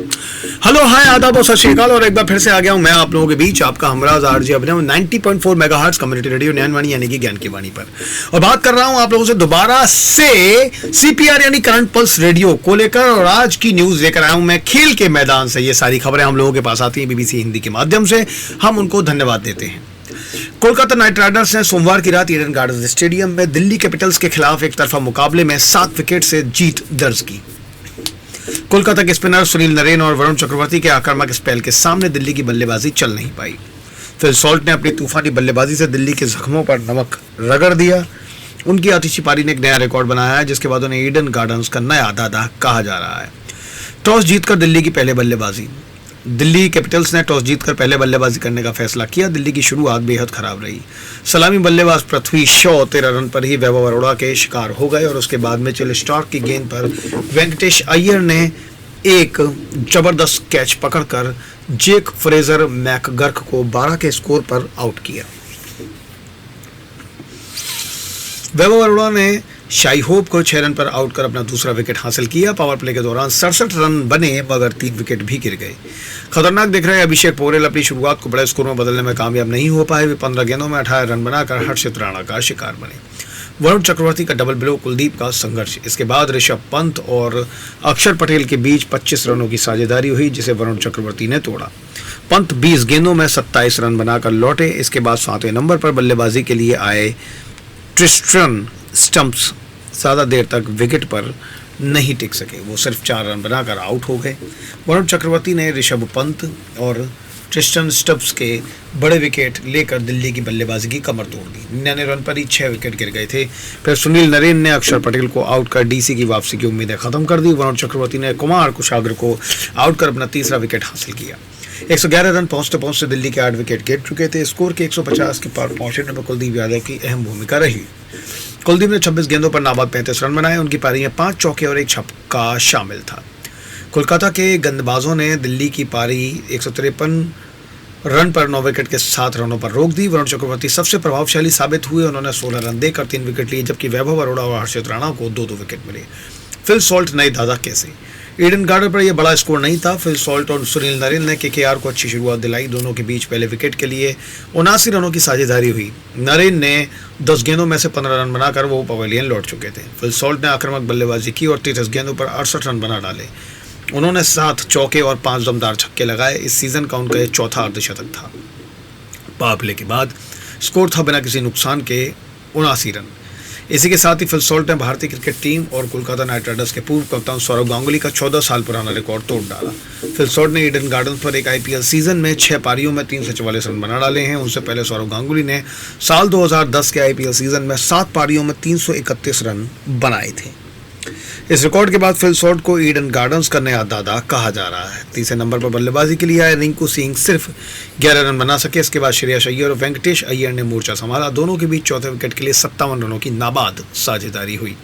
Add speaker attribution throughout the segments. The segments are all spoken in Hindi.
Speaker 1: हेलो हाय आदाब और सत श्री अकाल और एक बार फिर से आ गया हूं मैं आप लोगों के बीच आपका हमराज आरजे अभिनव 90.4 मेगाहर्ट्ज कम्युनिटी रेडियो ज्ञानवाणी यानी कि ज्ञान की वाणी पर। और बात कर रहा हूं आप लोगों से दोबारा से सीपीआर यानी करंट पल्स रेडियो को लेकर। और आज की न्यूज लेकर आया हूं मैं खेल के मैदान से। ये सारी खबरें हम लोगों के पास आती हैं बीबीसी हिंदी के माध्यम से, हम उनको धन्यवाद देते हैं। कोलकाता नाइट राइडर्स ने सोमवार की रात ईडन गार्डन्स स्टेडियम में दिल्ली कैपिटल्स के खिलाफ एक तरफा मुकाबले में 7 विकेट से जीत दर्ज की। कोलकाता के स्पिनर सुनील नरेन और वरुण चक्रवर्ती के आक्रामक स्पेल के सामने दिल्ली की बल्लेबाजी चल नहीं पाई। फिल सॉल्ट ने अपनी तूफानी बल्लेबाजी से दिल्ली के जख्मों पर नमक रगड़ दिया। उनकी आतिशी पारी ने एक नया रिकॉर्ड बनाया है, जिसके बाद उन्हें ईडन गार्डन्स का नया दादा कहा जा रहा है। टॉस जीतकर दिल्ली की पहले बल्लेबाजी। दिल्ली कैपिटल्स ने टॉस जीतकर पहले बल्लेबाजी करने का फैसला किया। दिल्ली की शुरुआत बेहद खराब रही। सलामी बल्लेबाज पृथ्वी शॉ 13 रन पर ही वैभव अरोड़ा के शिकार हो गए और उसके बाद मिचेल स्टार्क की गेंद पर वेंकटेश अय्यर ने एक जबरदस्त कैच पकड़कर जेक फ्रेजर मैकगर्क को 12 के स्कोर पर आउट किया। वैभव अरोड़ा ने शाई होप को 6 रन पर आउट कर अपना दूसरा विकेट हासिल किया। पावर प्ले के दौरान 67 रन बने मगर 3 विकेट भी गिर गए। खतरनाक दिख रहे अभिषेक पोरेल अपनी शुरुआत को बड़े स्कोर में बदलने में कामयाब नहीं हो पाए। वे 15 गेंदों में 18 रन बनाकर हर्षित राणा का शिकार बने। वरुण चक्रवर्ती का डबल बिलो, कुलदीप का संघर्ष। इसके बाद ऋषभ पंत और अक्षर पटेल के बीच 25 रनों की साझेदारी हुई, जिसे वरुण चक्रवर्ती ने तोड़ा। पंत 20 गेंदों में 27 रन बनाकर लौटे। इसके बाद 7वें नंबर पर बल्लेबाजी के लिए आए ट्रिस्टन स्टम्प्स ज्यादा देर तक विकेट पर नहीं टिक सके। वो सिर्फ 4 रन बनाकर आउट हो गए। वरुण चक्रवर्ती ने ऋषभ पंत और ट्रिस्टन स्टब्स के बड़े विकेट लेकर दिल्ली की बल्लेबाजी की कमर तोड़ दी। 99 रन पर ही 6 विकेट गिर गए थे। फिर सुनील नरेन ने अक्षर पटेल को आउट कर डीसी की वापसी की उम्मीदें खत्म कर दी। वरुण चक्रवर्ती ने कुमार कुशाग्र को आउट कर अपना तीसरा विकेट हासिल किया। 111 रन पहुंचते पहुंचते दिल्ली के 8 विकेट गिर चुके थे। स्कोर के 150 के पार पहुंचने में कुलदीप यादव की अहम भूमिका रही। कुलदीप ने 26 गेंदों पर नाबाद 35 रन बनाए। उनकी पारी में 5 चौके और 1 छक्का शामिल था। कोलकाता के गेंदबाजों ने दिल्ली की पारी 153 रन पर 9 विकेट के 7 रनों पर रोक दी। वरुण चक्रवर्ती सबसे प्रभावशाली साबित हुए। उन्होंने 16 रन देकर 3 विकेट लिए, जबकि वैभव अरोड़ा और हर्षित राणा को 2-2 विकेट मिले। फिल सॉल्ट नए दादा कैसे। ईडन गार्डन पर यह बड़ा स्कोर नहीं था। फिल सॉल्ट और सुनील नरेन ने केकेआर को अच्छी शुरुआत दिलाई। दोनों के बीच पहले विकेट के लिए 79 रनों की साझेदारी हुई। नरेन ने 10 गेंदों में से 15 रन बनाकर वो पवेलियन लौट चुके थे। फिल सॉल्ट ने आक्रामक बल्लेबाजी की और 33 गेंदों पर 68 रन बना डाले। उन्होंने 7 चौके और 5 दमदार छक्के लगाए। इस सीजन का उनका यह चौथा अर्धशतक था। पावर प्ले के बाद स्कोर था बिना किसी नुकसान के 79 रन। इसी के साथ ही फिल सॉल्ट ने भारतीय क्रिकेट टीम और कोलकाता नाइट राइडर्स के पूर्व कप्तान सौरव गांगुली का 14 साल पुराना रिकॉर्ड तोड़ डाला। फिल सॉल्ट ने ईडन गार्डन्स पर एक आईपीएल सीजन में 6 पारियों में 344 रन बना डाले हैं। उनसे पहले सौरव गांगुली ने साल 2010 के आईपीएल सीजन में 7 पारियों में 331 रन बनाए थे। इस रिकॉर्ड के बाद फिल सॉल्ट को ईडन गार्डन्स का नया दादा कहा जा रहा है। तीसरे नंबर पर बल्लेबाजी के लिए आए रिंकू सिंह सिर्फ 11 रन बना सके। इसके बाद श्रेयस अय्यर और वेंकटेश अय्यर ने मोर्चा संभाला। दोनों के बीच चौथे विकेट के लिए 57 रनों की नाबाद साझेदारी हुई।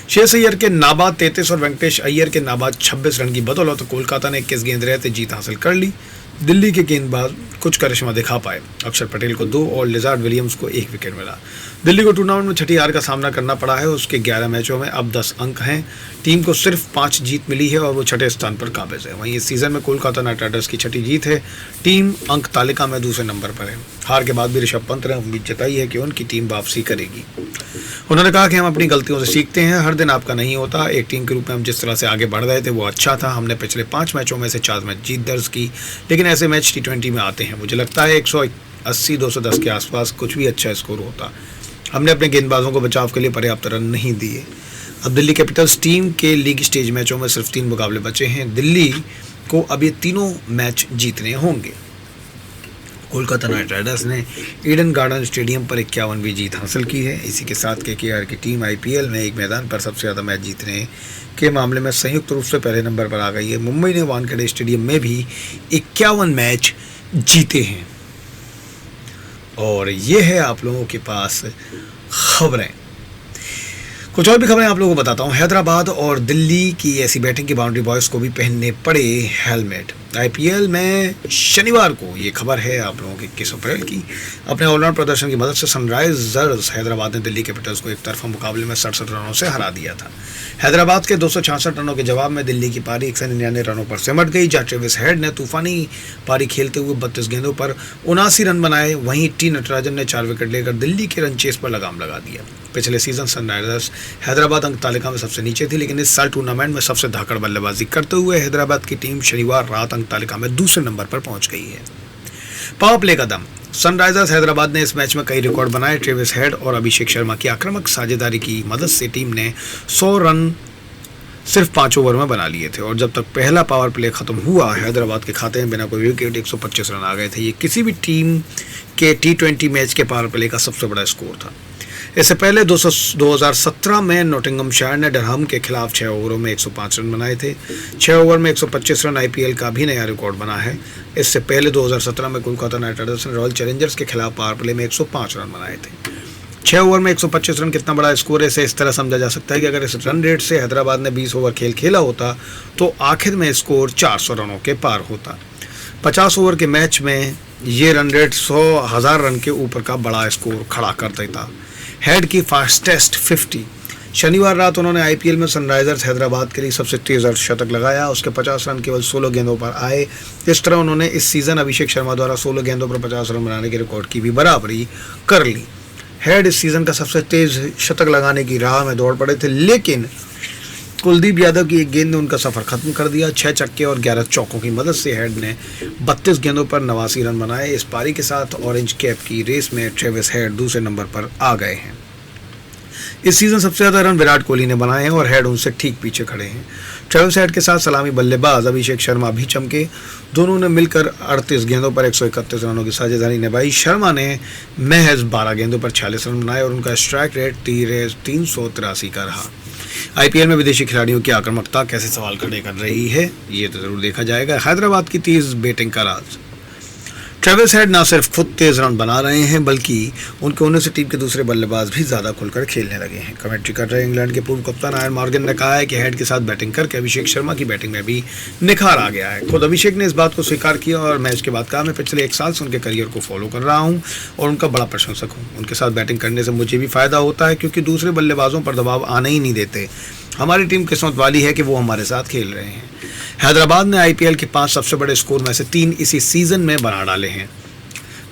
Speaker 1: श्रेयस अय्यर के नाबाद 33 और वेंकटेश अय्यर के नाबाद 26 रन की बदौलत कोलकाता ने 21 गेंद रहते जीत हासिल कर ली। दिल्ली के गेंदबाज कुछ करिश्मा दिखा पाए। अक्षर पटेल को 2 और लिजार्ड विलियम्स को 1 विकेट मिला। दिल्ली को टूर्नामेंट में छठी हार का सामना करना पड़ा है। उसके 11 मैचों में अब 10 अंक हैं। टीम को सिर्फ 5 जीत मिली है और वो छठे स्थान पर काबिज है। वहीं इस सीजन में कोलकाता नाइट राइडर्स की छठी जीत है। टीम अंक तालिका में दूसरे नंबर पर है। हार के बाद भी ऋषभ पंत ने उम्मीद जताई है कि उनकी टीम वापसी करेगी। उन्होंने कहा कि हम अपनी गलतियों से सीखते हैं। हर दिन आपका नहीं होता। एक टीम के रूप में हम जिस तरह से आगे बढ़ रहे थे वो अच्छा था। हमने पिछले 5 मैचों में से 4 मैच जीत दर्ज की, लेकिन ऐसे मैच T20 में आते हैं। मुझे लगता है 180-210 के आसपास कुछ भी अच्छा स्कोर होता। हमने अपने गेंदबाजों को बचाव के लिए पर्याप्त रन नहीं दिए। अब दिल्ली कैपिटल्स टीम के लीग स्टेज मैचों में सिर्फ 3 मुकाबले बचे हैं। दिल्ली को अब ये तीनों मैच जीतने होंगे। कोलकाता नाइट राइडर्स ने ईडन गार्डन स्टेडियम पर 51वीं जीत हासिल की है। इसी के साथ केकेआर की टीम आईपीएल में एक मैदान पर सबसे ज़्यादा मैच जीतने के मामले में संयुक्त रूप से पहले नंबर पर आ गई है। मुंबई ने वानखेड़े स्टेडियम में भी 51 मैच जीते हैं। और ये है आप लोगों के पास खबरें। कुछ और भी खबरें आप लोगों को बताता हूँ। हैदराबाद और दिल्ली की ऐसी बैटिंग की बाउंड्री बॉयज़ को भी पहनने पड़े हेलमेट। आईपीएल में शनिवार को ये खबर है आप लोगों की 21 अप्रैल की, अपने ऑलराउंड प्रदर्शन की मदद से सनराइजर्स हैदराबाद ने दिल्ली कैपिटल्स को एक तरफा मुकाबले में 67 रनों से हरा दिया था। हैदराबाद के 266 रनों के जवाब में दिल्ली की पारी 199 रनों पर सिमट गई, जहां ट्रेविस हेड ने तूफानी पारी खेलते हुए 32 गेंदों पर 79 रन बनाए। वहीं टी नटराजन ने 4 विकेट लेकर दिल्ली के रन चेस पर लगाम लगा दिया। पिछले सीजन सनराइजर्स हैदराबाद अंक तालिका में सबसे नीचे थी, लेकिन इस साल टूर्नामेंट में सबसे धाकड़ बल्लेबाजी करते हुए हैदराबाद की टीम शनिवार रात अंक तालिका में दूसरे नंबर पर पहुंच गई है। पावर प्ले का दम, सनराइजर्स हैदराबाद ने इस मैच में कई रिकॉर्ड बनाए। ट्रेविस हेड और अभिषेक शर्मा की आक्रामक साझेदारी की मदद से टीम ने 100 रन सिर्फ 5 ओवर में बना लिए थे और जब तक पहला पावर प्ले खत्म हुआ हैदराबाद के खाते में बिना कोई विकेट 125 रन आ गए थे। ये किसी भी टीम के T20 मैच के पावर प्ले का सबसे बड़ा स्कोर था। इससे पहले 2017 में नॉटिंघमशायर ने डरहम के खिलाफ 6 ओवरों में 105 रन बनाए थे। 6 ओवर में 125 रन आईपीएल का भी नया रिकॉर्ड बना है। इससे पहले 2017 में कोलकाता नाइट राइडर्स ने रॉयल चैलेंजर्स के खिलाफ पावर प्ले में 105 रन बनाए थे। 6 ओवर में 125 रन कितना बड़ा स्कोर है, इसे इस तरह समझा जा सकता है कि अगर इस रन रेट से हैदराबाद ने 20 ओवर खेला होता तो आखिर में स्कोर 400 रनों के पार होता। 50 ओवर के मैच में ये रन रेट 100,000 रन के ऊपर का बड़ा स्कोर खड़ा कर देता। हेड की फास्टेस्ट 50, शनिवार रात उन्होंने आईपीएल में सनराइजर्स हैदराबाद के लिए सबसे तेज अर्धशतक लगाया। उसके 50 रन केवल 16 गेंदों पर आए। इस तरह उन्होंने इस सीजन अभिषेक शर्मा द्वारा 16 गेंदों पर 50 रन बनाने के रिकॉर्ड की भी बराबरी कर ली। हेड इस सीजन का सबसे तेज शतक लगाने की राह में दौड़ पड़े थे, लेकिन कुलदीप यादव की एक गेंद ने उनका सफर खत्म कर दिया। 6 छक्के और 11 चौकों की मदद से हेड ने 32 गेंदों पर 89 रन बनाए। इस पारी के साथ ऑरेंज कैप की रेस में ट्रेविस हेड दूसरे नंबर पर आ गए हैं। इस सीजन सबसे ज्यादा रन विराट कोहली ने बनाए हैं और हेड उनसे ठीक पीछे खड़े हैं। ट्रेविस हेड के साथ सलामी बल्लेबाज अभिषेक शर्मा भी चमके। दोनों ने मिलकर 38 गेंदों पर 131 रनों की साझेदारी निभाई। शर्मा ने महज 12 गेंदों पर 46 रन बनाए और उनका स्ट्राइक रेट 383 का रहा। आईपीएल में विदेशी खिलाड़ियों की आक्रामकता कैसे सवाल खड़े कर रही है, ये तो जरूर देखा जाएगा। हैदराबाद की तेज बैटिंग का राज, ट्रेविस हेड न सिर्फ खुद तेज रन बना रहे हैं बल्कि उनके होने से टीम के दूसरे बल्लेबाज भी ज्यादा खुलकर खेलने लगे हैं। कमेंट्री कर रहे इंग्लैंड के पूर्व कप्तान आयन मॉर्गन ने कहा है कि हेड के साथ बैटिंग करके अभिषेक शर्मा की बैटिंग में भी निखार आ गया है। खुद अभिषेक ने इस बात को स्वीकार किया और मैच के बाद कहा, मैं पिछले 1 साल से उनके करियर को फॉलो कर रहा हूं और उनका बड़ा प्रशंसक हूं। उनके साथ बैटिंग करने से मुझे भी फायदा होता है क्योंकि दूसरे बल्लेबाजों पर दबाव आने ही नहीं देते। हमारी टीम किस्मत वाली है कि वो हमारे साथ खेल रहे हैं। हैदराबाद ने आईपीएल के 5 सबसे बड़े स्कोर में से 3 इसी सीजन में बना डाले हैं।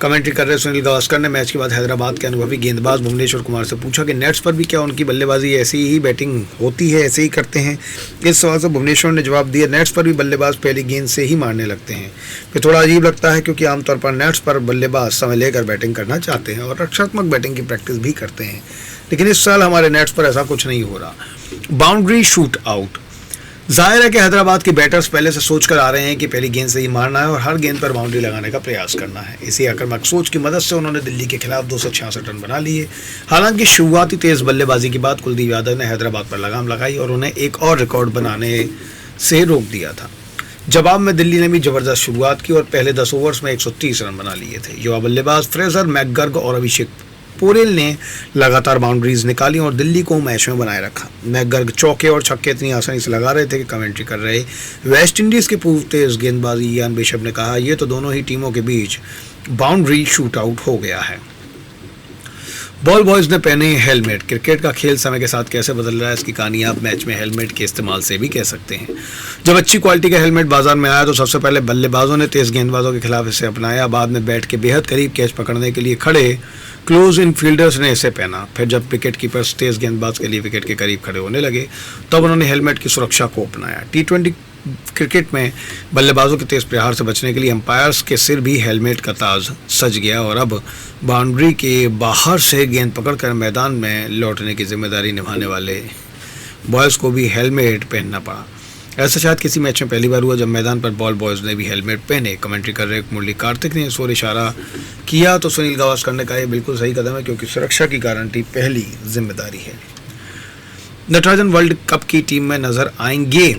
Speaker 1: कमेंट्री कर रहे सुनील गावस्कर ने मैच के बाद हैदराबाद के अनुभवी गेंदबाज भुवनेश्वर कुमार से पूछा कि नेट्स पर भी क्या उनकी बल्लेबाजी ऐसी ही बैटिंग होती है, ऐसे ही करते हैं। इस सवाल से भुवनेश्वर ने जवाब दिया, नेट्स पर भी बल्लेबाज पहली गेंद से ही मारने लगते हैं। फिर थोड़ा अजीब लगता है क्योंकि आमतौर पर नेट्स पर बल्लेबाज समय लेकर बैटिंग करना चाहते हैं और रक्षात्मक बैटिंग की प्रैक्टिस भी करते हैं, लेकिन इस साल हमारे नेट्स पर ऐसा कुछ नहीं हो रहा। बाउंड्री शूट आउट, जाहिर है कि हैदराबाद के बैटर्स पहले से सोच कर आ रहे हैं कि पहली गेंद से ही मारना है और हर गेंद पर बाउंड्री लगाने का प्रयास करना है। इसी आक्रामक सोच की मदद से उन्होंने दिल्ली के खिलाफ 266 रन बना लिए। हालांकि शुरुआती तेज बल्लेबाजी के बाद कुलदीप यादव ने हैदराबाद पर लगाम लगाई और उन्हें एक और रिकॉर्ड बनाने से रोक दिया था। जवाब में दिल्ली ने भी जबरदस्त शुरुआत की और पहले 10 ओवर्स में 130 रन बना लिए थे। युवा बल्लेबाज फ्रेजर मैकगर्ग और अभिषेक पोरेल ने लगातार बाउंड्रीज निकाली और दिल्ली को मैच में बनाए रखा। मैकगर्ग चौके और छक्के इतनी आसानी से लगा रहे थे कि कमेंट्री कर रहे वेस्ट इंडीज के पूर्व तेज गेंदबाजी इयान बिशप ने कहा, ये तो दोनों ही टीमों के बीच बाउंड्री शूट आउट हो गया है। बॉल बॉयज ने पहने हेलमेट, क्रिकेट का खेल समय के साथ कैसे बदल रहा है इसकी कहानी आप मैच में हेलमेट के इस्तेमाल से भी कह सकते हैं। जब अच्छी क्वालिटी का हेलमेट बाजार में आया तो सबसे पहले बल्लेबाजों ने तेज गेंदबाजों के खिलाफ इसे अपनाया। बाद में बैट के बेहद करीब कैच पकड़ने के लिए खड़े क्लोज इन फील्डर्स ने इसे पहना। फिर जब विकेट कीपर्स तेज गेंदबाज के लिए विकेट के करीब खड़े होने लगे तब उन्होंने हेलमेट की सुरक्षा को अपनाया। T20 क्रिकेट में बल्लेबाजों के तेज प्रहार से बचने के लिए अंपायर्स के सिर भी हेलमेट का ताज सज गया और अब बाउंड्री के बाहर से गेंद पकड़कर मैदान में लौटने की जिम्मेदारी निभाने वाले बॉयज को भी हेलमेट पहनना पड़ा। ऐसा शायद किसी मैच में पहली बार हुआ जब मैदान पर बॉल बॉयज ने भी हेलमेट पहने। कमेंट्री कर रहे मुरली कार्तिक ने इस ओर इशारा किया तो सुनील गावस्कर ने कहा, यह बिल्कुल सही कदम है क्योंकि सुरक्षा की गारंटी पहली जिम्मेदारी है। नटराजन वर्ल्ड कप की टीम में नजर आएंगे।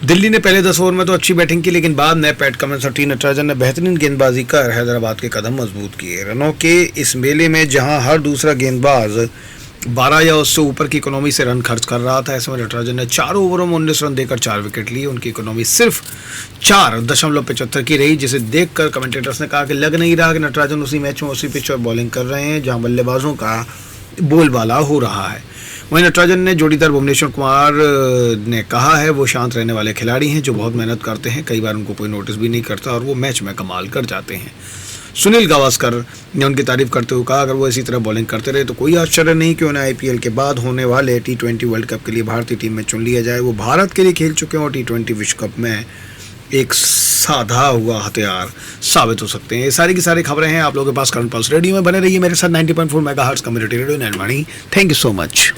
Speaker 1: दिल्ली ने पहले 10 ओवर में तो अच्छी बैटिंग की, लेकिन बाद में पैट कमिंस और टी नटराजन ने बेहतरीन गेंदबाजी कर हैदराबाद के कदम मजबूत किए। रनों के इस मेले में जहां हर दूसरा गेंदबाज 12 या उससे ऊपर की इकोनॉमी से रन खर्च कर रहा था। ऐसे में नटराजन ने 4 ओवरों में 19 रन देकर 4 विकेट लिए। उनकी इकोनॉमी सिर्फ 4.75 की रही, जिसे देखकर कमेंटेटर्स ने कहा कि लग नहीं रहा कि नटराजन उसी मैच में उसी पिच पर बॉलिंग कर रहे हैं जहां बल्लेबाजों का बोलबाला हो रहा है। वहीं नटराजन ने जोड़ीदार भुवनेश्वर कुमार ने कहा है वो शांत रहने वाले खिलाड़ी हैं जो बहुत मेहनत करते हैं, कई बार उनको कोई नोटिस भी नहीं करता और वो मैच में कमाल कर जाते हैं। सुनील गावस्कर ने उनकी तारीफ करते हुए कहा अगर वो इसी तरह बॉलिंग करते रहे तो कोई आश्चर्य नहीं कि उन्हें आईपीएल के बाद होने वाले T20 वर्ल्ड कप के लिए भारतीय टीम में चुन लिया जाए। वो भारत के लिए खेल चुके हैं और T20 विश्व कप में एक साधा हुआ हथियार साबित हो सकते हैं। ये सारी की सारी खबरें हैं आप लोगों के पास करंट पल्स रेडियो में। बने रहिए मेरे साथ 90.4 megahertz community radio Nainvani. Thank you so much.